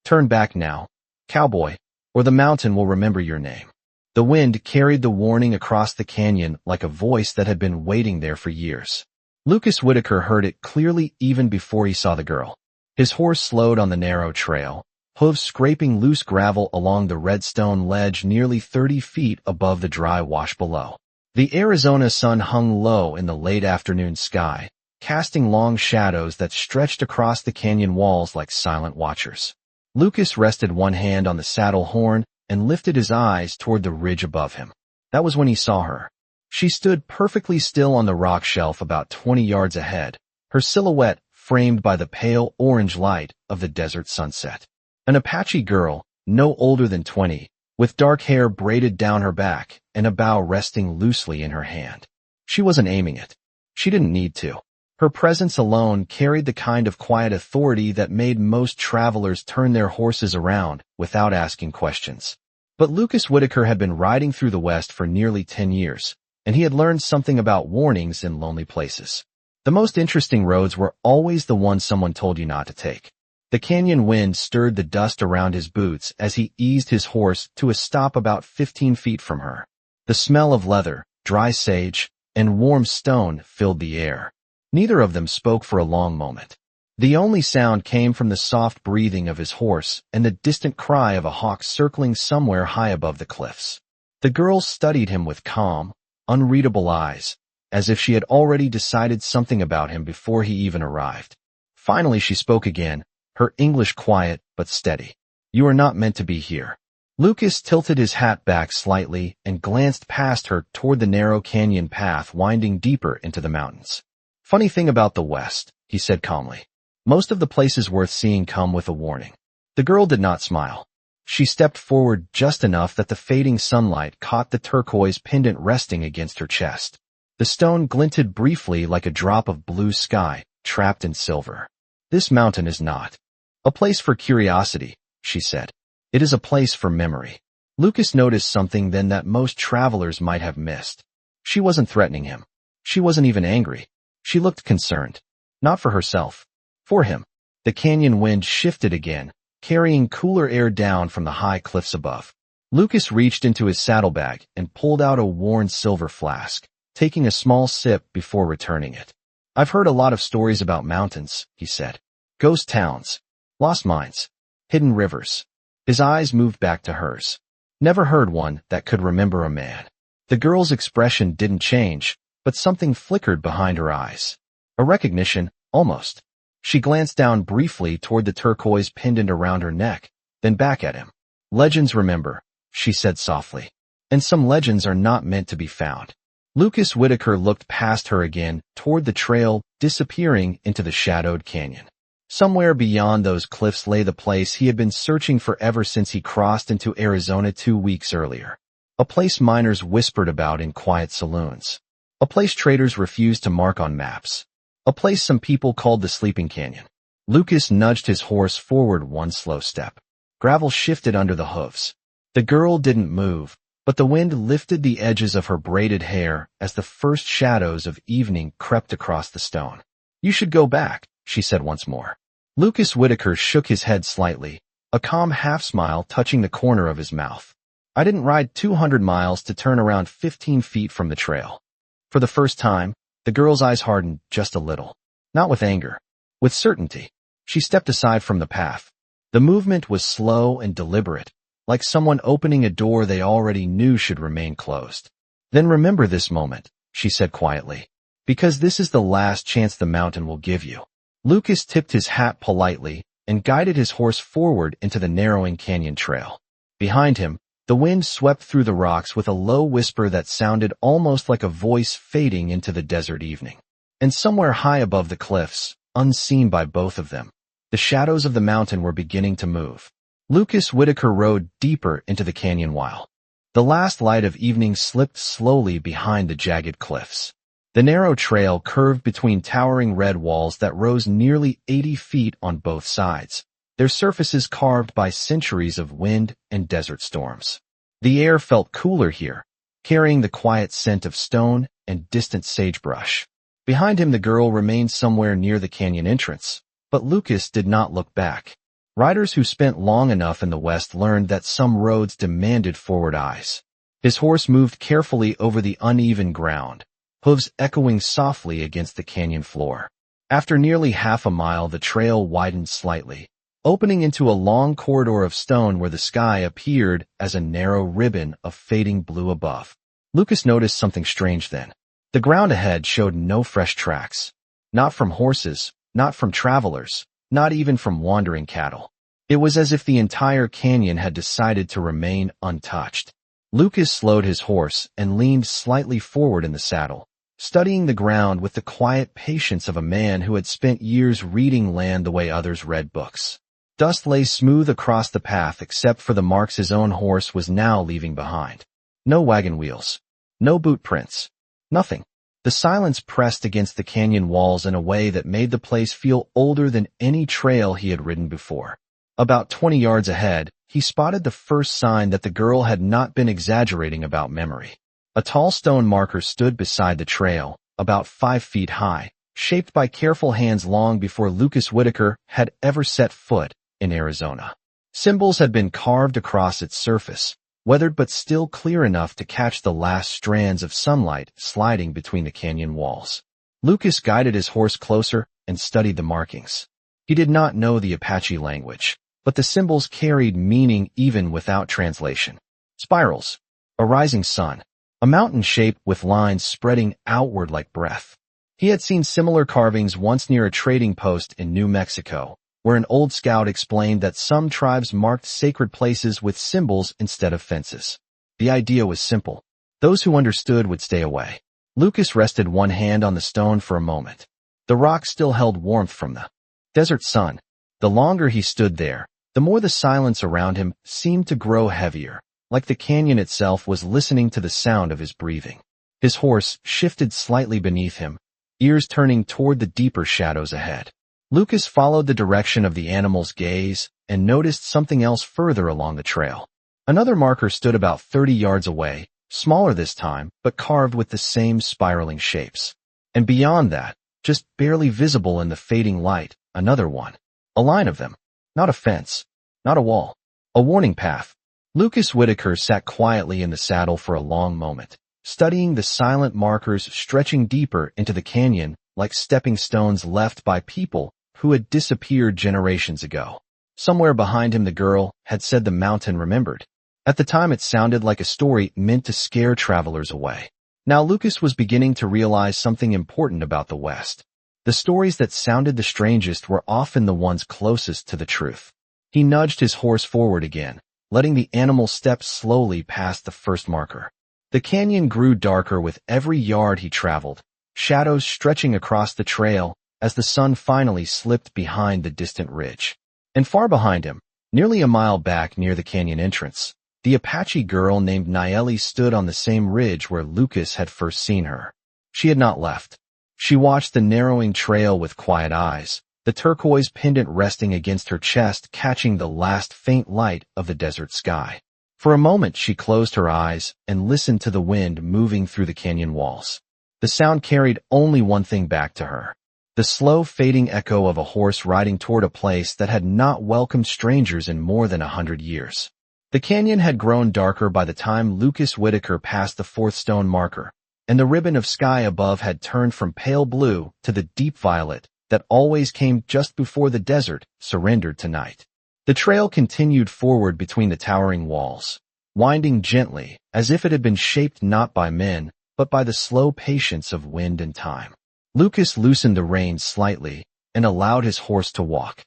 Turn back now, Cowboy, or the mountain will remember your name. The wind carried the warning across the canyon like a voice that had been waiting there for years. Lucas Whitaker heard it clearly even before he saw the girl. His horse slowed on the narrow trail, hooves scraping loose gravel along the redstone ledge nearly 30 feet above the dry wash below. The Arizona sun hung low in the late afternoon sky, casting long shadows that stretched across the canyon walls like silent watchers. Lucas rested one hand on the saddle horn and lifted his eyes toward the ridge above him. That was when he saw her. She stood perfectly still on the rock shelf about 20 yards ahead, her silhouette framed by the pale orange light of the desert sunset. An Apache girl, no older than 20, with dark hair braided down her back and a bow resting loosely in her hand. She wasn't aiming it. She didn't need to. Her presence alone carried the kind of quiet authority that made most travelers turn their horses around without asking questions. But Lucas Whitaker had been riding through the West for nearly 10 years, and he had learned something about warnings in lonely places. The most interesting roads were always the ones someone told you not to take. The canyon wind stirred the dust around his boots as he eased his horse to a stop about 15 feet from her. The smell of leather, dry sage, and warm stone filled the air. Neither of them spoke for a long moment. The only sound came from the soft breathing of his horse and the distant cry of a hawk circling somewhere high above the cliffs. The girl studied him with calm, unreadable eyes, as if she had already decided something about him before he even arrived. Finally she spoke again, her English quiet but steady. "You are not meant to be here." Lucas tilted his hat back slightly and glanced past her toward the narrow canyon path winding deeper into the mountains. "Funny thing about the West," he said calmly. "Most of the places worth seeing come with a warning." The girl did not smile. She stepped forward just enough that the fading sunlight caught the turquoise pendant resting against her chest. The stone glinted briefly like a drop of blue sky, trapped in silver. "This mountain is not a place for curiosity," she said. "It is a place for memory." Lucas noticed something then that most travelers might have missed. She wasn't threatening him. She wasn't even angry. She looked concerned. Not for herself. For him. The canyon wind shifted again, carrying cooler air down from the high cliffs above. Lucas reached into his saddlebag and pulled out a worn silver flask, taking a small sip before returning it. "I've heard a lot of stories about mountains," he said. "Ghost towns, lost mines, hidden rivers." His eyes moved back to hers. "Never heard one that could remember a man." The girl's expression didn't change, but something flickered behind her eyes. A recognition, almost. She glanced down briefly toward the turquoise pendant around her neck, then back at him. "Legends remember," she said softly. "And some legends are not meant to be found." Lucas Whitaker looked past her again toward the trail, disappearing into the shadowed canyon. Somewhere beyond those cliffs lay the place he had been searching for ever since he crossed into Arizona 2 weeks earlier. A place miners whispered about in quiet saloons. A place traders refused to mark on maps. A place some people called the Sleeping Canyon. Lucas nudged his horse forward one slow step. Gravel shifted under the hooves. The girl didn't move, but the wind lifted the edges of her braided hair as the first shadows of evening crept across the stone. "You should go back," she said once more. Lucas Whitaker shook his head slightly, a calm half-smile touching the corner of his mouth. "I didn't ride 200 miles to turn around 15 feet from the trail." For the first time, the girl's eyes hardened just a little. Not with anger. With certainty. She stepped aside from the path. The movement was slow and deliberate, like someone opening a door they already knew should remain closed. "Then remember this moment," she said quietly, "because this is the last chance the mountain will give you." Lucas tipped his hat politely and guided his horse forward into the narrowing canyon trail. Behind him, the wind swept through the rocks with a low whisper that sounded almost like a voice fading into the desert evening. And somewhere high above the cliffs, unseen by both of them, the shadows of the mountain were beginning to move. Lucas Whitaker rode deeper into the canyon while the last light of evening slipped slowly behind the jagged cliffs. The narrow trail curved between towering red walls that rose nearly 80 feet on both sides, their surfaces carved by centuries of wind and desert storms. The air felt cooler here, carrying the quiet scent of stone and distant sagebrush. Behind him the girl remained somewhere near the canyon entrance, but Lucas did not look back. Riders who spent long enough in the West learned that some roads demanded forward eyes. His horse moved carefully over the uneven ground, hooves echoing softly against the canyon floor. After nearly half a mile, the trail widened slightly, opening into a long corridor of stone where the sky appeared as a narrow ribbon of fading blue above. Lucas noticed something strange then. The ground ahead showed no fresh tracks. Not from horses, not from travelers, not even from wandering cattle. It was as if the entire canyon had decided to remain untouched. Lucas slowed his horse and leaned slightly forward in the saddle, studying the ground with the quiet patience of a man who had spent years reading land the way others read books. Dust lay smooth across the path except for the marks his own horse was now leaving behind. No wagon wheels. No boot prints. Nothing. The silence pressed against the canyon walls in a way that made the place feel older than any trail he had ridden before. About 20 yards ahead, he spotted the first sign that the girl had not been exaggerating about memory. A tall stone marker stood beside the trail, about 5 feet high, shaped by careful hands long before Lucas Whitaker had ever set foot in Arizona. Symbols had been carved across its surface, weathered but still clear enough to catch the last strands of sunlight sliding between the canyon walls. Lucas guided his horse closer and studied the markings. He did not know the Apache language, but the symbols carried meaning even without translation. Spirals, a rising sun, a mountain shape with lines spreading outward like breath. He had seen similar carvings once near a trading post in New Mexico, where an old scout explained that some tribes marked sacred places with symbols instead of fences. The idea was simple. Those who understood would stay away. Lucas rested one hand on the stone for a moment. The rock still held warmth from the desert sun. The longer he stood there, the more the silence around him seemed to grow heavier, like the canyon itself was listening to the sound of his breathing. His horse shifted slightly beneath him, ears turning toward the deeper shadows ahead. Lucas followed the direction of the animal's gaze and noticed something else further along the trail. Another marker stood about 30 yards away, smaller this time, but carved with the same spiraling shapes. And beyond that, just barely visible in the fading light, another one. A line of them. Not a fence. Not a wall. A warning path. Lucas Whitaker sat quietly in the saddle for a long moment, studying the silent markers stretching deeper into the canyon like stepping stones left by people who had disappeared generations ago. Somewhere behind him the girl had said the mountain remembered. At the time it sounded like a story meant to scare travelers away. Now Lucas was beginning to realize something important about the West. The stories that sounded the strangest were often the ones closest to the truth. He nudged his horse forward again, letting the animal step slowly past the first marker. The canyon grew darker with every yard he traveled, shadows stretching across the trail as the sun finally slipped behind the distant ridge. And far behind him, nearly a mile back near the canyon entrance, the Apache girl named Nayeli stood on the same ridge where Lucas had first seen her. She had not left. She watched the narrowing trail with quiet eyes, the turquoise pendant resting against her chest catching the last faint light of the desert sky. For a moment she closed her eyes and listened to the wind moving through the canyon walls. The sound carried only one thing back to her. The slow fading echo of a horse riding toward a place that had not welcomed strangers in more than 100 years. The canyon had grown darker by the time Lucas Whitaker passed the fourth stone marker, and the ribbon of sky above had turned from pale blue to the deep violet that always came just before the desert surrendered to night. The trail continued forward between the towering walls, winding gently as if it had been shaped not by men, but by the slow patience of wind and time. Lucas loosened the reins slightly and allowed his horse to walk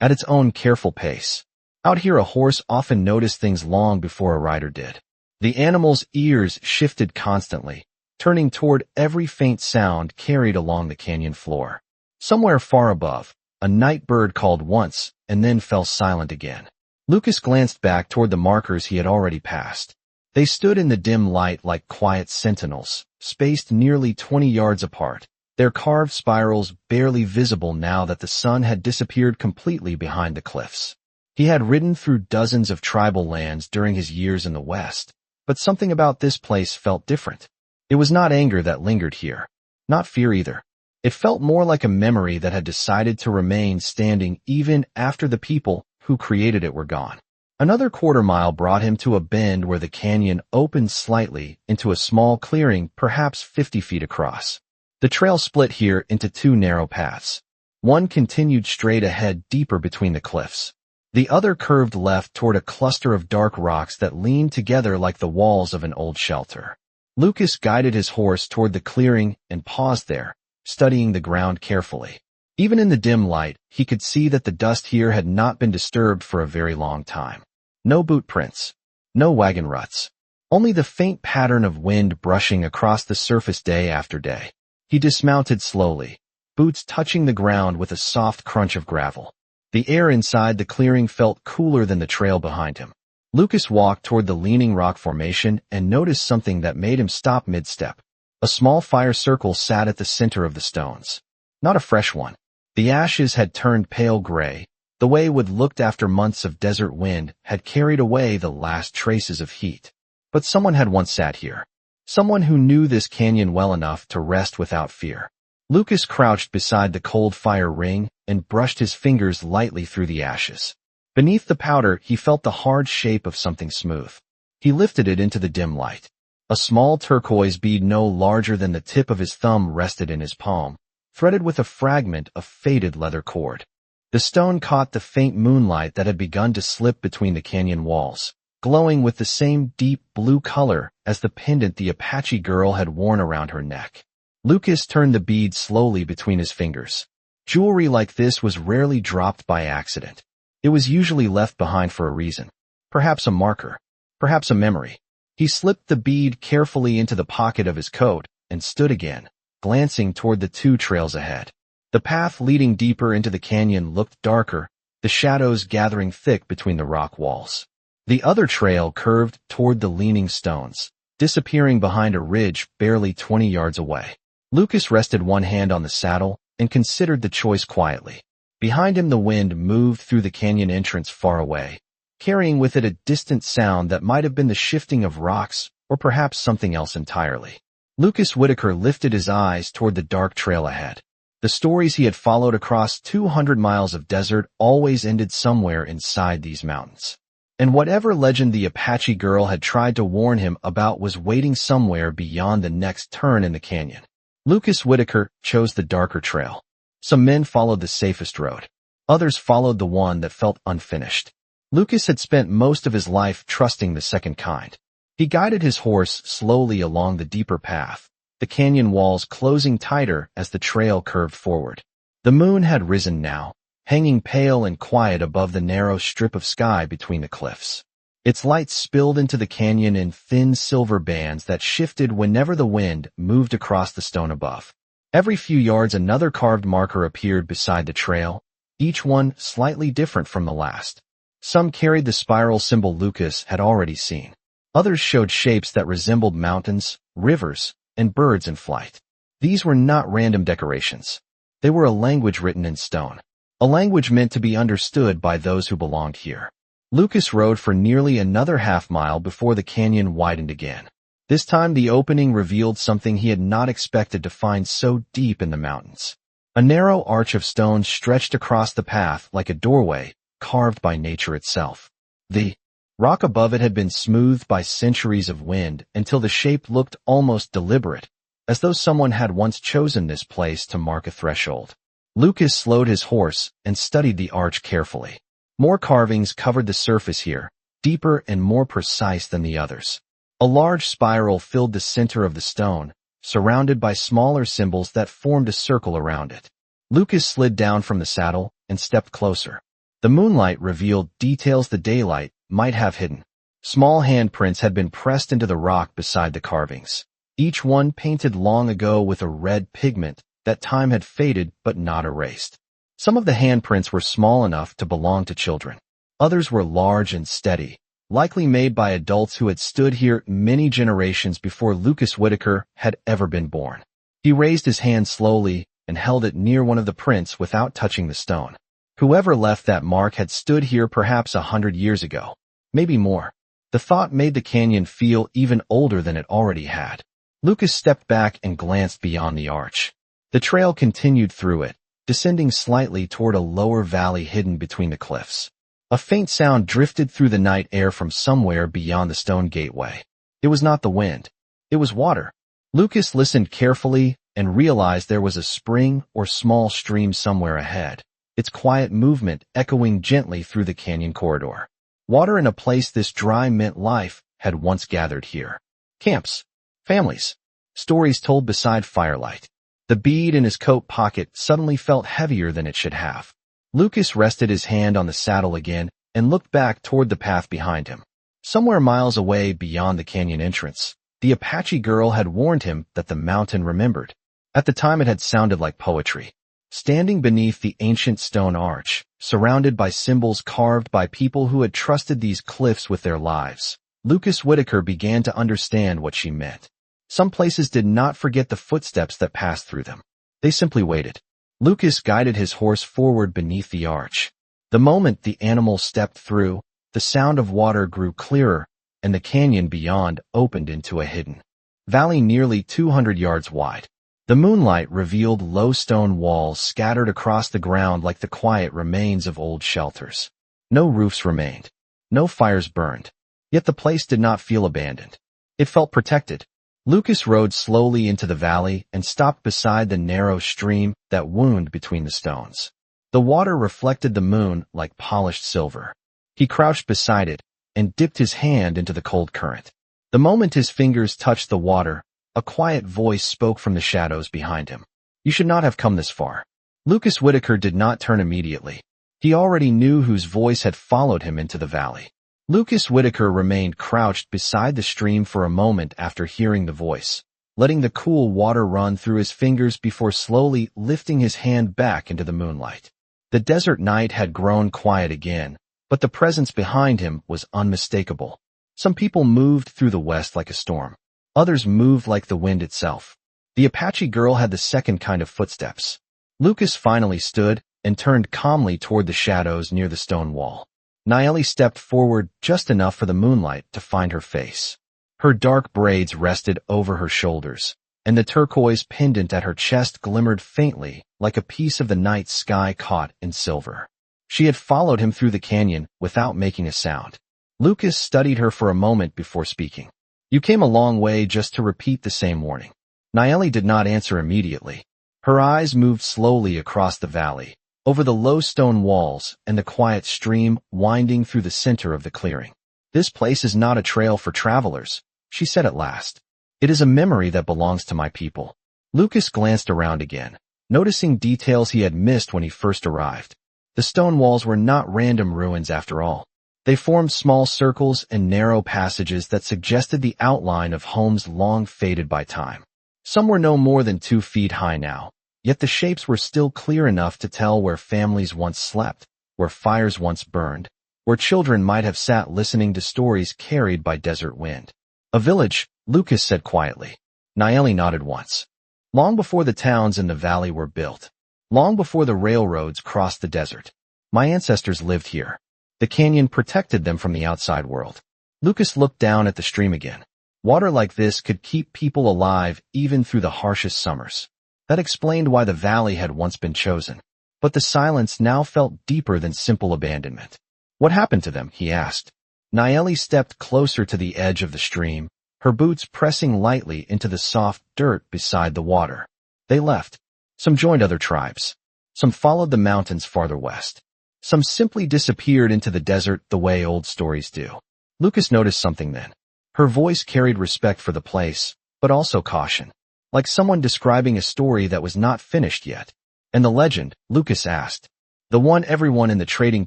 at its own careful pace. Out here a horse often noticed things long before a rider did. The animal's ears shifted constantly, turning toward every faint sound carried along the canyon floor. Somewhere far above, a night bird called once and then fell silent again. Lucas glanced back toward the markers he had already passed. They stood in the dim light like quiet sentinels, spaced nearly 20 yards apart, their carved spirals barely visible now that the sun had disappeared completely behind the cliffs. He had ridden through dozens of tribal lands during his years in the West, but something about this place felt different. It was not anger that lingered here, not fear either. It felt more like a memory that had decided to remain standing even after the people who created it were gone. Another quarter-mile brought him to a bend where the canyon opened slightly into a small clearing, perhaps 50 feet across. The trail split here into two narrow paths. One continued straight ahead deeper between the cliffs. The other curved left toward a cluster of dark rocks that leaned together like the walls of an old shelter. Lucas guided his horse toward the clearing and paused there, studying the ground carefully. Even in the dim light, he could see that the dust here had not been disturbed for a very long time. No boot prints. No wagon ruts. Only the faint pattern of wind brushing across the surface day after day. He dismounted slowly, boots touching the ground with a soft crunch of gravel. The air inside the clearing felt cooler than the trail behind him. Lucas walked toward the leaning rock formation and noticed something that made him stop mid-step. A small fire circle sat at the center of the stones. Not a fresh one. The ashes had turned pale gray. The way wood looked after months of desert wind had carried away the last traces of heat. But someone had once sat here. Someone who knew this canyon well enough to rest without fear. Lucas crouched beside the cold fire ring and brushed his fingers lightly through the ashes. Beneath the powder, he felt the hard shape of something smooth. He lifted it into the dim light. A small turquoise bead no larger than the tip of his thumb rested in his palm, threaded with a fragment of faded leather cord. The stone caught the faint moonlight that had begun to slip between the canyon walls, glowing with the same deep blue color as the pendant the Apache girl had worn around her neck. Lucas turned the bead slowly between his fingers. Jewelry like this was rarely dropped by accident. It was usually left behind for a reason. Perhaps a marker. Perhaps a memory. He slipped the bead carefully into the pocket of his coat and stood again, glancing toward the two trails ahead. The path leading deeper into the canyon looked darker, the shadows gathering thick between the rock walls. The other trail curved toward the leaning stones, disappearing behind a ridge barely 20 yards away. Lucas rested one hand on the saddle and considered the choice quietly. Behind him the wind moved through the canyon entrance far away, carrying with it a distant sound that might have been the shifting of rocks or perhaps something else entirely. Lucas Whitaker lifted his eyes toward the dark trail ahead. The stories he had followed across 200 miles of desert always ended somewhere inside these mountains. And whatever legend the Apache girl had tried to warn him about was waiting somewhere beyond the next turn in the canyon. Lucas Whitaker chose the darker trail. Some men followed the safest road. Others followed the one that felt unfinished. Lucas had spent most of his life trusting the second kind. He guided his horse slowly along the deeper path, the canyon walls closing tighter as the trail curved forward. The moon had risen now, hanging pale and quiet above the narrow strip of sky between the cliffs. Its light spilled into the canyon in thin silver bands that shifted whenever the wind moved across the stone above. Every few yards another carved marker appeared beside the trail, each one slightly different from the last. Some carried the spiral symbol Lucas had already seen. Others showed shapes that resembled mountains, rivers, and birds in flight. These were not random decorations. They were a language written in stone. A language meant to be understood by those who belonged here. Lucas rode for nearly another half-mile before the canyon widened again. This time the opening revealed something he had not expected to find so deep in the mountains. A narrow arch of stone stretched across the path like a doorway, carved by nature itself. The rock above it had been smoothed by centuries of wind until the shape looked almost deliberate, as though someone had once chosen this place to mark a threshold. Lucas slowed his horse and studied the arch carefully. More carvings covered the surface here, deeper and more precise than the others. A large spiral filled the center of the stone, surrounded by smaller symbols that formed a circle around it. Lucas slid down from the saddle and stepped closer. The moonlight revealed details the daylight might have hidden. Small handprints had been pressed into the rock beside the carvings, each one painted long ago with a red pigment that time had faded but not erased. Some of the handprints were small enough to belong to children. Others were large and steady, likely made by adults who had stood here many generations before Lucas Whitaker had ever been born. He raised his hand slowly and held it near one of the prints without touching the stone. Whoever left that mark had stood here perhaps 100 years ago, maybe more. The thought made the canyon feel even older than it already had. Lucas stepped back and glanced beyond the arch. The trail continued through it, descending slightly toward a lower valley hidden between the cliffs. A faint sound drifted through the night air from somewhere beyond the stone gateway. It was not the wind. It was water. Lucas listened carefully and realized there was a spring or small stream somewhere ahead, its quiet movement echoing gently through the canyon corridor. Water in a place this dry meant life had once gathered here. Camps, families, stories told beside firelight. The bead in his coat pocket suddenly felt heavier than it should have. Lucas rested his hand on the saddle again and looked back toward the path behind him. Somewhere miles away beyond the canyon entrance, the Apache girl had warned him that the mountain remembered. At the time it had sounded like poetry. Standing beneath the ancient stone arch, surrounded by symbols carved by people who had trusted these cliffs with their lives, Lucas Whitaker began to understand what she meant. Some places did not forget the footsteps that passed through them. They simply waited. Lucas guided his horse forward beneath the arch. The moment the animal stepped through, the sound of water grew clearer, and the canyon beyond opened into a hidden valley nearly 200 yards wide. The moonlight revealed low stone walls scattered across the ground like the quiet remains of old shelters. No roofs remained. No fires burned. Yet the place did not feel abandoned. It felt protected. Lucas rode slowly into the valley and stopped beside the narrow stream that wound between the stones. The water reflected the moon like polished silver. He crouched beside it and dipped his hand into the cold current. The moment his fingers touched the water, a quiet voice spoke from the shadows behind him. "You should not have come this far." Lucas Whitaker did not turn immediately. He already knew whose voice had followed him into the valley. Lucas Whitaker remained crouched beside the stream for a moment after hearing the voice, letting the cool water run through his fingers before slowly lifting his hand back into the moonlight. The desert night had grown quiet again, but the presence behind him was unmistakable. Some people moved through the west like a storm. Others moved like the wind itself. The Apache girl had the second kind of footsteps. Lucas finally stood and turned calmly toward the shadows near the stone wall. Nayeli stepped forward just enough for the moonlight to find her face. Her dark braids rested over her shoulders, and the turquoise pendant at her chest glimmered faintly like a piece of the night sky caught in silver. She had followed him through the canyon without making a sound. Lucas studied her for a moment before speaking. "You came a long way just to repeat the same warning." Nayeli did not answer immediately. Her eyes moved slowly across the valley, over the low stone walls and the quiet stream winding through the center of the clearing. "This place is not a trail for travelers," she said at last. "It is a memory that belongs to my people." Lucas glanced around again, noticing details he had missed when he first arrived. The stone walls were not random ruins after all. They formed small circles and narrow passages that suggested the outline of homes long faded by time. Some were no more than 2 feet high now, yet the shapes were still clear enough to tell where families once slept, where fires once burned, where children might have sat listening to stories carried by desert wind. "A village," Lucas said quietly. Nayeli nodded once. "Long before the towns in the valley were built. Long before the railroads crossed the desert. My ancestors lived here. The canyon protected them from the outside world." Lucas looked down at the stream again. Water like this could keep people alive even through the harshest summers. That explained why the valley had once been chosen. But the silence now felt deeper than simple abandonment. "What happened to them?" he asked. Nayeli stepped closer to the edge of the stream, her boots pressing lightly into the soft dirt beside the water. "They left. Some joined other tribes. Some followed the mountains farther west. Some simply disappeared into the desert the way old stories do." Lucas noticed something then. Her voice carried respect for the place, but also caution, like someone describing a story that was not finished yet. "And the legend?" Lucas asked. "The one everyone in the trading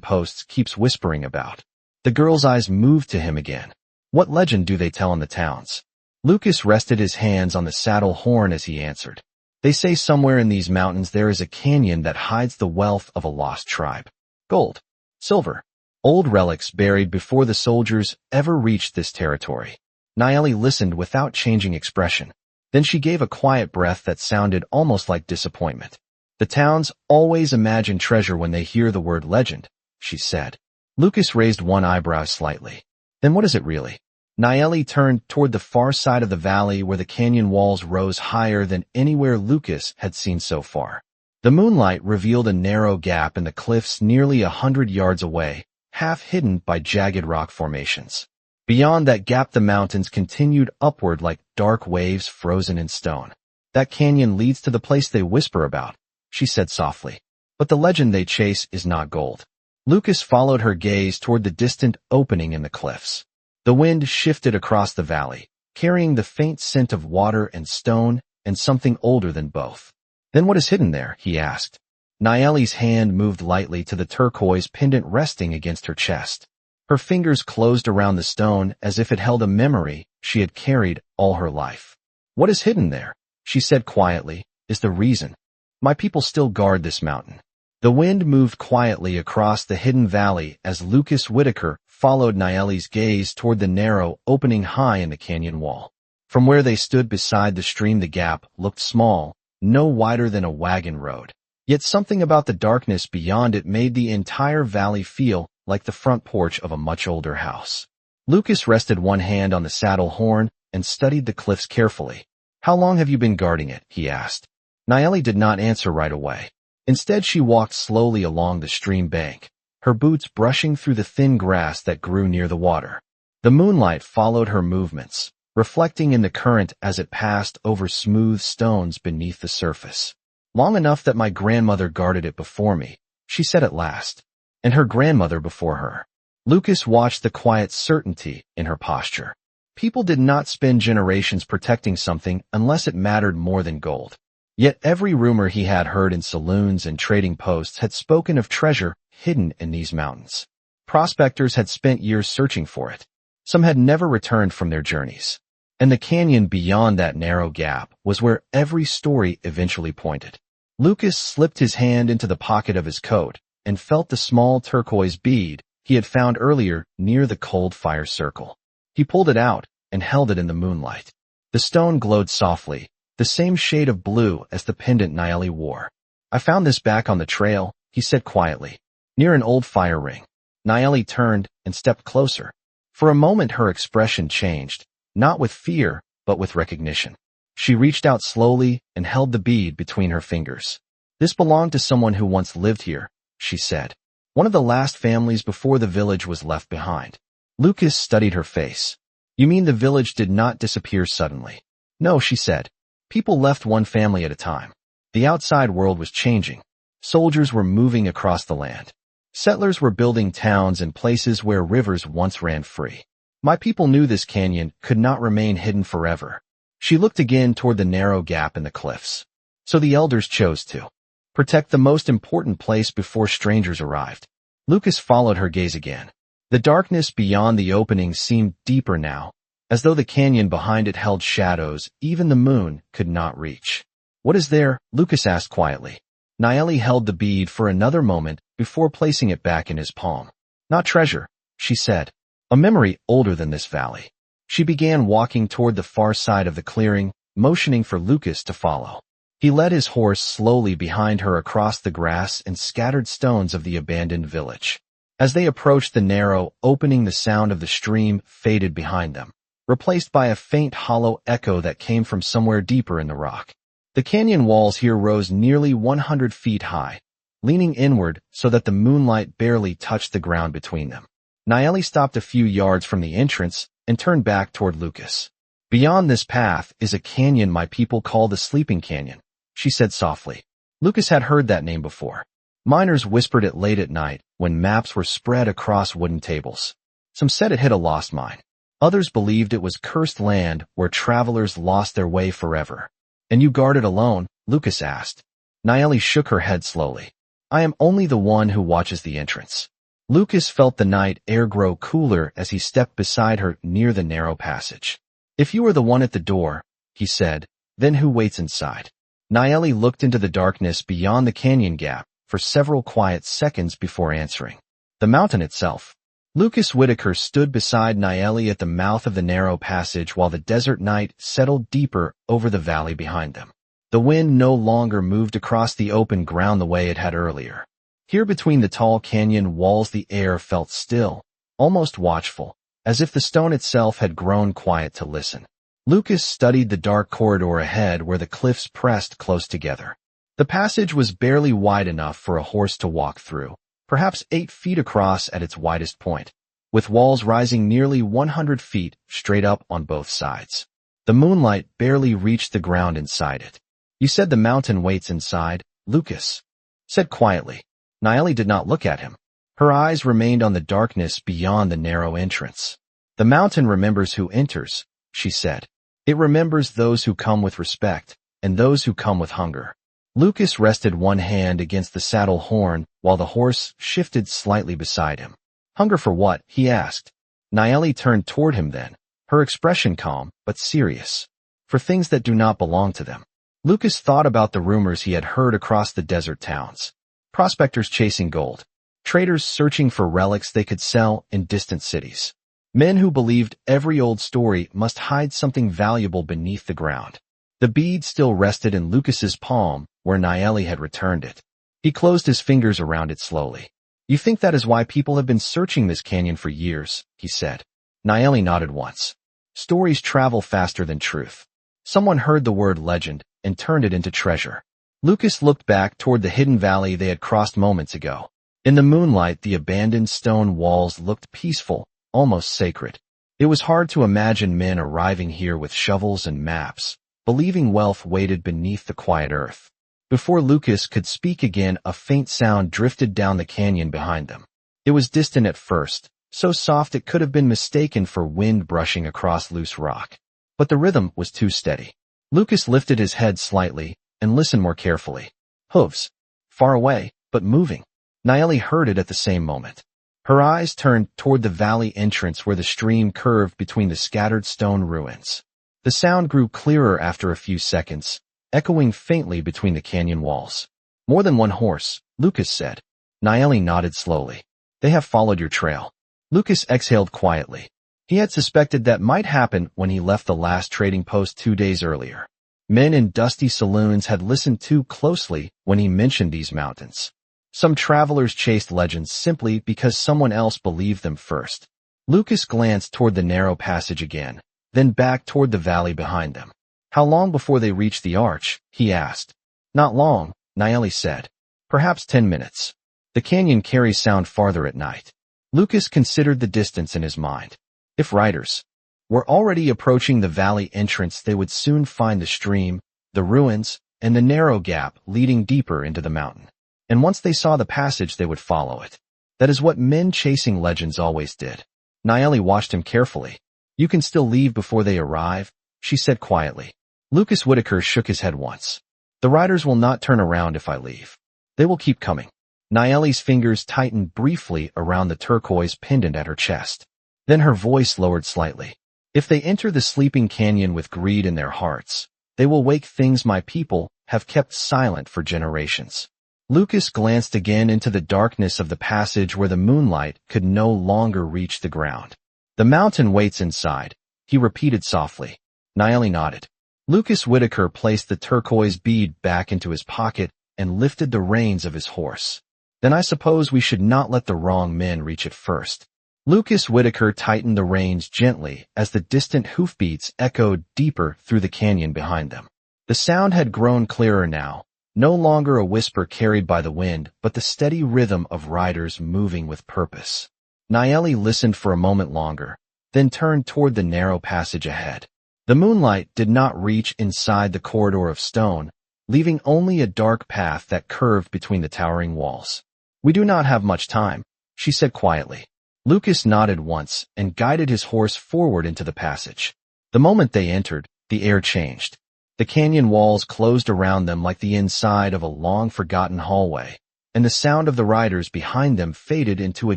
posts keeps whispering about." The girl's eyes moved to him again. "What legend do they tell in the towns?" Lucas rested his hands on the saddle horn as he answered. "They say somewhere in these mountains there is a canyon that hides the wealth of a lost tribe. Gold, silver, old relics buried before the soldiers ever reached this territory." Nayeli listened without changing expression. Then she gave a quiet breath that sounded almost like disappointment. "The towns always imagine treasure when they hear the word legend," she said. Lucas raised one eyebrow slightly. "Then what is it really?" Nayeli turned toward the far side of the valley where the canyon walls rose higher than anywhere Lucas had seen so far. The moonlight revealed a narrow gap in the cliffs nearly 100 yards away, half hidden by jagged rock formations. Beyond that gap the mountains continued upward like dark waves frozen in stone. That canyon leads to the place they whisper about, she said softly. But the legend they chase is not gold. Lucas followed her gaze toward the distant opening in the cliffs. The wind shifted across the valley, carrying the faint scent of water and stone and something older than both. Then what is hidden there? He asked. Naeli's hand moved lightly to the turquoise pendant resting against her chest. Her fingers closed around the stone as if it held a memory she had carried all her life. What is hidden there, she said quietly, is the reason. My people still guard this mountain. The wind moved quietly across the hidden valley as Lucas Whitaker followed Naeli's gaze toward the narrow opening high in the canyon wall. From where they stood beside the stream the gap looked small, no wider than a wagon road. Yet something about the darkness beyond it made the entire valley feel like the front porch of a much older house. Lucas rested one hand on the saddle horn and studied the cliffs carefully. How long have you been guarding it? He asked. Naeli did not answer right away. Instead she walked slowly along the stream bank, her boots brushing through the thin grass that grew near the water. The moonlight followed her movements, reflecting in the current as it passed over smooth stones beneath the surface. Long enough that my grandmother guarded it before me, she said at last, and her grandmother before her. Lucas watched the quiet certainty in her posture. People did not spend generations protecting something unless it mattered more than gold. Yet every rumor he had heard in saloons and trading posts had spoken of treasure hidden in these mountains. Prospectors had spent years searching for it. Some had never returned from their journeys. And the canyon beyond that narrow gap was where every story eventually pointed. Lucas slipped his hand into the pocket of his coat and felt the small turquoise bead he had found earlier near the cold fire circle. He pulled it out and held it in the moonlight. The stone glowed softly, the same shade of blue as the pendant Naeli wore. I found this back on the trail, he said quietly, near an old fire ring. Naeli turned and stepped closer. For a moment her expression changed, not with fear, but with recognition. She reached out slowly and held the bead between her fingers. This belonged to someone who once lived here, she said. One of the last families before the village was left behind. Lucas studied her face. You mean the village did not disappear suddenly? No, she said. People left one family at a time. The outside world was changing. Soldiers were moving across the land. Settlers were building towns in places where rivers once ran free. My people knew this canyon could not remain hidden forever. She looked again toward the narrow gap in the cliffs. So the elders chose to protect the most important place before strangers arrived. Lucas followed her gaze again. The darkness beyond the opening seemed deeper now, as though the canyon behind it held shadows even the moon could not reach. What is there? Lucas asked quietly. Naeli held the bead for another moment before placing it back in his palm. Not treasure, she said. A memory older than this valley. She began walking toward the far side of the clearing, motioning for Lucas to follow. He led his horse slowly behind her across the grass and scattered stones of the abandoned village. As they approached the narrow opening, the sound of the stream faded behind them, replaced by a faint hollow echo that came from somewhere deeper in the rock. The canyon walls here rose nearly 100 feet high, leaning inward so that the moonlight barely touched the ground between them. Naeli stopped a few yards from the entrance and turned back toward Lucas. Beyond this path is a canyon my people call the Sleeping Canyon, she said softly. Lucas had heard that name before. Miners whispered it late at night when maps were spread across wooden tables. Some said it hid a lost mine. Others believed it was cursed land where travelers lost their way forever. And you guard it alone? Lucas asked. Naeli shook her head slowly. I am only the one who watches the entrance. Lucas felt the night air grow cooler as he stepped beside her near the narrow passage. If you are the one at the door, he said, then who waits inside? Naeli looked into the darkness beyond the canyon gap for several quiet seconds before answering. The mountain itself. Lucas Whitaker stood beside Naeli at the mouth of the narrow passage while the desert night settled deeper over the valley behind them. The wind no longer moved across the open ground the way it had earlier. Here between the tall canyon walls the air felt still, almost watchful, as if the stone itself had grown quiet to listen. Lucas studied the dark corridor ahead where the cliffs pressed close together. The passage was barely wide enough for a horse to walk through, perhaps 8 feet across at its widest point, with walls rising nearly 100 feet straight up on both sides. The moonlight barely reached the ground inside it. "You said the mountain waits inside," Lucas said quietly. Naeli did not look at him. Her eyes remained on the darkness beyond the narrow entrance. "The mountain remembers who enters," she said. "It remembers those who come with respect and those who come with hunger." Lucas rested one hand against the saddle horn while the horse shifted slightly beside him. "Hunger for what?" he asked. Naeli turned toward him then, her expression calm but serious. "For things that do not belong to them." Lucas thought about the rumors he had heard across the desert towns. Prospectors chasing gold. Traders searching for relics they could sell in distant cities. Men who believed every old story must hide something valuable beneath the ground. The bead still rested in Lucas's palm where Naeli had returned it. He closed his fingers around it slowly. "You think that is why people have been searching this canyon for years," he said. Naeli nodded once. "Stories travel faster than truth. Someone heard the word legend and turned it into treasure." Lucas looked back toward the hidden valley they had crossed moments ago. In the moonlight, the abandoned stone walls looked peaceful, almost sacred. It was hard to imagine men arriving here with shovels and maps, believing wealth waited beneath the quiet earth. Before Lucas could speak again, a faint sound drifted down the canyon behind them. It was distant at first, so soft it could have been mistaken for wind brushing across loose rock. But the rhythm was too steady. Lucas lifted his head slightly and listened more carefully. Hooves. Far away, but moving. Naeli heard it at the same moment. Her eyes turned toward the valley entrance where the stream curved between the scattered stone ruins. The sound grew clearer after a few seconds, echoing faintly between the canyon walls. "More than one horse," Lucas said. Naeli nodded slowly. "They have followed your trail." Lucas exhaled quietly. He had suspected that might happen when he left the last trading post 2 days earlier. Men in dusty saloons had listened too closely when he mentioned these mountains. Some travelers chased legends simply because someone else believed them first. Lucas glanced toward the narrow passage again, then back toward the valley behind them. "How long before they reach the arch?" he asked. "Not long," Naeli said. "Perhaps 10 minutes. The canyon carries sound farther at night." Lucas considered the distance in his mind. If riders were already approaching the valley entrance, they would soon find the stream, the ruins, and the narrow gap leading deeper into the mountain. And once they saw the passage, they would follow it. That is what men chasing legends always did. Naeli watched him carefully. "You can still leave before they arrive," she said quietly. Lucas Whitaker shook his head once. "The riders will not turn around if I leave. They will keep coming." Naeli's fingers tightened briefly around the turquoise pendant at her chest. Then her voice lowered slightly. "If they enter the sleeping canyon with greed in their hearts, they will wake things my people have kept silent for generations." Lucas glanced again into the darkness of the passage where the moonlight could no longer reach the ground. "The mountain waits inside," he repeated softly. Naeli nodded. Lucas Whitaker placed the turquoise bead back into his pocket and lifted the reins of his horse. "Then I suppose we should not let the wrong men reach it first." Lucas Whitaker tightened the reins gently as the distant hoofbeats echoed deeper through the canyon behind them. The sound had grown clearer now, no longer a whisper carried by the wind, but the steady rhythm of riders moving with purpose. Naeli listened for a moment longer, then turned toward the narrow passage ahead. The moonlight did not reach inside the corridor of stone, leaving only a dark path that curved between the towering walls. "We do not have much time," she said quietly. Lucas nodded once and guided his horse forward into the passage. The moment they entered, the air changed. The canyon walls closed around them like the inside of a long-forgotten hallway, and the sound of the riders behind them faded into a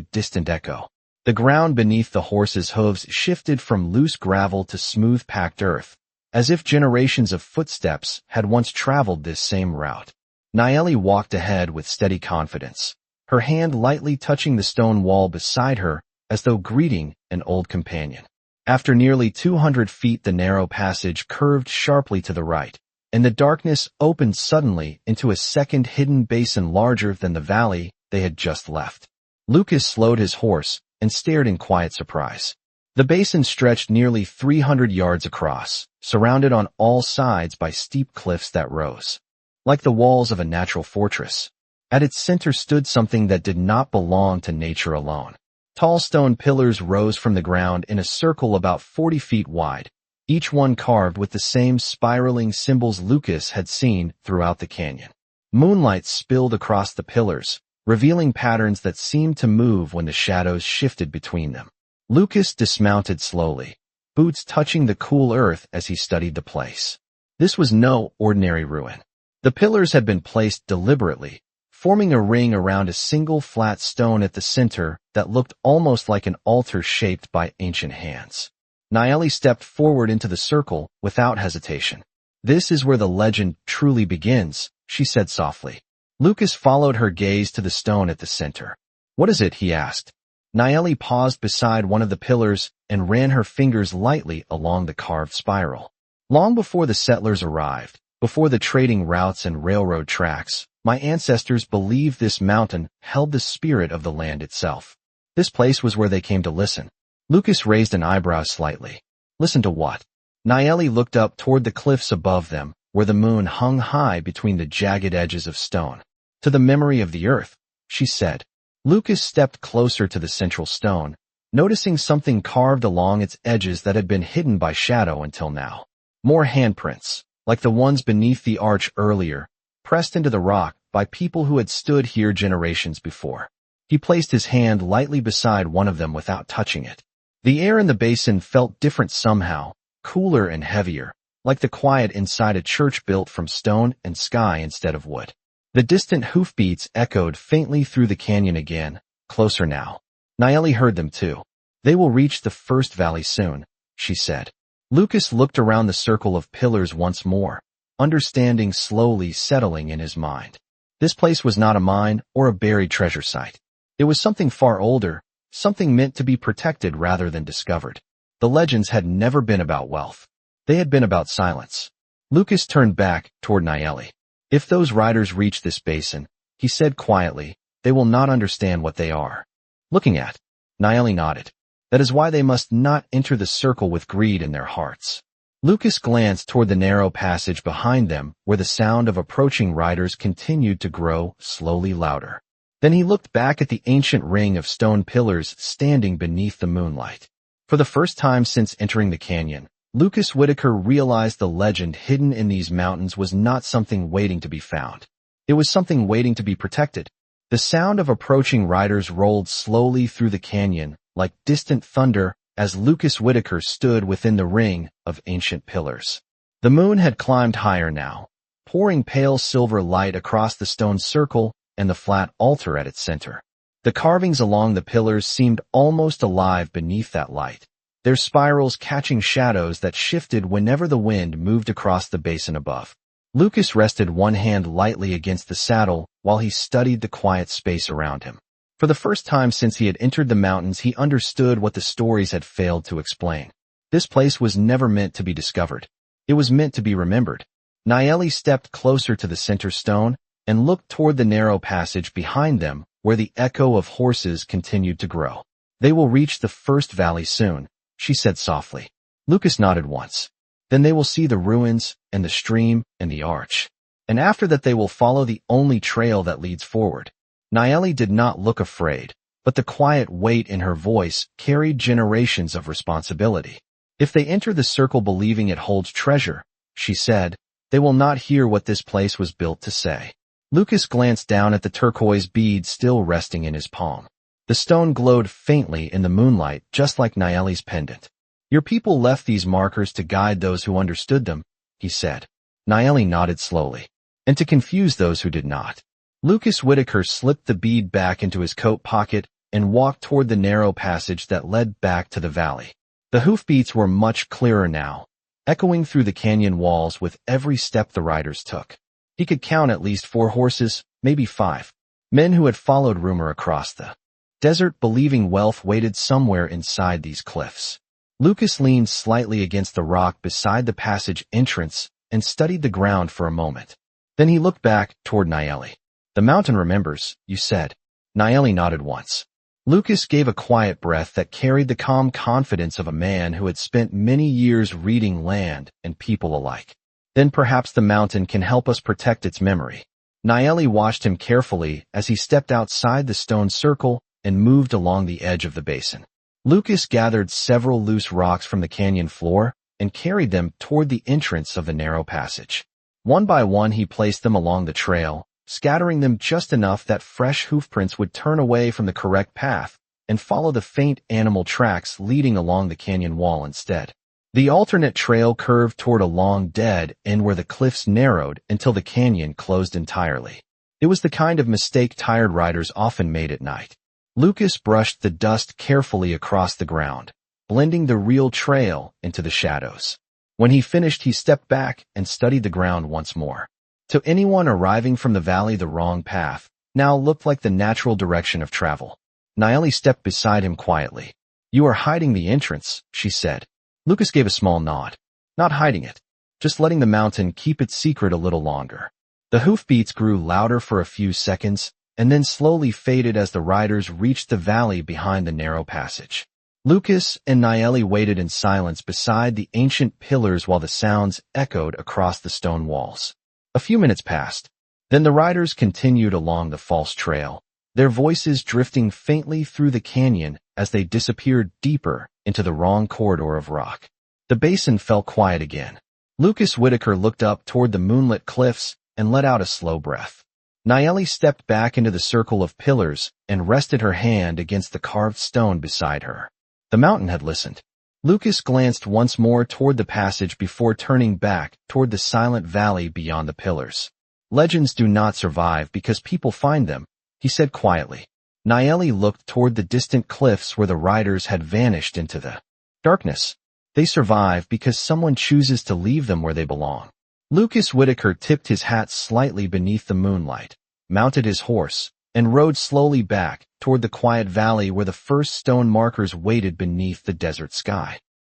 distant echo. The ground beneath the horses' hooves shifted from loose gravel to smooth-packed earth, as if generations of footsteps had once traveled this same route. Naeli walked ahead with steady confidence, her hand lightly touching the stone wall beside her as though greeting an old companion. After nearly 200 feet, the narrow passage curved sharply to the right, and the darkness opened suddenly into a second hidden basin larger than the valley they had just left. Lucas slowed his horse and stared in quiet surprise. The basin stretched nearly 300 yards across, surrounded on all sides by steep cliffs that rose like the walls of a natural fortress. At its center stood something that did not belong to nature alone. Tall stone pillars rose from the ground in a circle about 40 feet wide, each one carved with the same spiraling symbols Lucas had seen throughout the canyon. Moonlight spilled across the pillars, revealing patterns that seemed to move when the shadows shifted between them. Lucas dismounted slowly, boots touching the cool earth as he studied the place. This was no ordinary ruin. The pillars had been placed deliberately, forming a ring around a single flat stone at the center that looked almost like an altar shaped by ancient hands. Nayeli stepped forward into the circle without hesitation. "This is where the legend truly begins," she said softly. Lucas followed her gaze to the stone at the center. "What is it?" he asked. Nayeli paused beside one of the pillars and ran her fingers lightly along the carved spiral. "Long before the settlers arrived, before the trading routes and railroad tracks, my ancestors believed this mountain held the spirit of the land itself. This place was where they came to listen." Lucas raised an eyebrow slightly. "Listen to what?" Nayeli looked up toward the cliffs above them, where the moon hung high between the jagged edges of stone. "To the memory of the earth," she said. Lucas stepped closer to the central stone, noticing something carved along its edges that had been hidden by shadow until now. More handprints, like the ones beneath the arch earlier, pressed into the rock by people who had stood here generations before. He placed his hand lightly beside one of them without touching it. The air in the basin felt different somehow, cooler and heavier, like the quiet inside a church built from stone and sky instead of wood. The distant hoofbeats echoed faintly through the canyon again, closer now. Nayeli heard them too. "They will reach the first valley soon," she said. Lucas looked around the circle of pillars once more, understanding slowly settling in his mind. This place was not a mine or a buried treasure site. It was something far older, something meant to be protected rather than discovered. The legends had never been about wealth. They had been about silence. Lucas turned back toward Nayeli. "If those riders reach this basin," he said quietly, "they will not understand what they are looking at." Nayeli nodded. "That is why they must not enter the circle with greed in their hearts." Lucas glanced toward the narrow passage behind them where the sound of approaching riders continued to grow slowly louder. Then he looked back at the ancient ring of stone pillars standing beneath the moonlight. For the first time since entering the canyon, Lucas Whitaker realized the legend hidden in these mountains was not something waiting to be found. It was something waiting to be protected. The sound of approaching riders rolled slowly through the canyon, like distant thunder, as Lucas Whitaker stood within the ring of ancient pillars. The moon had climbed higher now, pouring pale silver light across the stone circle and the flat altar at its center. The carvings along the pillars seemed almost alive beneath that light, their spirals catching shadows that shifted whenever the wind moved across the basin above. Lucas rested one hand lightly against the saddle while he studied the quiet space around him. For the first time since he had entered the mountains, he understood what the stories had failed to explain. This place was never meant to be discovered. It was meant to be remembered. Nayeli stepped closer to the center stone and looked toward the narrow passage behind them where the echo of horses continued to grow. "They will reach the first valley soon," she said softly. Lucas nodded once. "Then they will see the ruins and the stream and the arch. And after that they will follow the only trail that leads forward." Nayeli did not look afraid, but the quiet weight in her voice carried generations of responsibility. "If they enter the circle believing it holds treasure," she said, "they will not hear what this place was built to say." Lucas glanced down at the turquoise bead still resting in his palm. The stone glowed faintly in the moonlight, just like Nayeli's pendant. "Your people left these markers to guide those who understood them," he said. Nayeli nodded slowly. "And to confuse those who did not." Lucas Whitaker slipped the bead back into his coat pocket and walked toward the narrow passage that led back to the valley. The hoofbeats were much clearer now, echoing through the canyon walls with every step the riders took. He could count at least 4 horses, maybe 5. Men who had followed rumor across the desert believing wealth waited somewhere inside these cliffs. Lucas leaned slightly against the rock beside the passage entrance and studied the ground for a moment. Then he looked back toward Nayeli. "The mountain remembers," you said. Nayeli nodded once. Lucas gave a quiet breath that carried the calm confidence of a man who had spent many years reading land and people alike. "Then perhaps the mountain can help us protect its memory." Naeli watched him carefully as he stepped outside the stone circle and moved along the edge of the basin. Lucas gathered several loose rocks from the canyon floor and carried them toward the entrance of the narrow passage. One by one he placed them along the trail, scattering them just enough that fresh hoofprints would turn away from the correct path and follow the faint animal tracks leading along the canyon wall instead. The alternate trail curved toward a long dead end where the cliffs narrowed until the canyon closed entirely. It was the kind of mistake tired riders often made at night. Lucas brushed the dust carefully across the ground, blending the real trail into the shadows. When he finished, he stepped back and studied the ground once more. To anyone arriving from the valley, the wrong path now looked like the natural direction of travel. Naeli stepped beside him quietly. "You are hiding the entrance," she said. Lucas gave a small nod. "Not hiding it, just letting the mountain keep its secret a little longer." The hoofbeats grew louder for a few seconds and then slowly faded as the riders reached the valley behind the narrow passage. Lucas and Naeli waited in silence beside the ancient pillars while the sounds echoed across the stone walls. A few minutes passed. Then the riders continued along the false trail, their voices drifting faintly through the canyon as they disappeared deeper into the wrong corridor of rock. The basin fell quiet again. Lucas Whitaker looked up toward the moonlit cliffs and let out a slow breath. Naeli stepped back into the circle of pillars and rested her hand against the carved stone beside her. The mountain had listened. Lucas glanced once more toward the passage before turning back toward the silent valley beyond the pillars. "Legends do not survive because people find them," he said quietly. Naeli looked toward the distant cliffs where the riders had vanished into the darkness. "They survive because someone chooses to leave them where they belong." Lucas Whitaker tipped his hat slightly beneath the moonlight, mounted his horse, and rode slowly back toward the quiet valley where the first stone markers waited beneath the desert sky.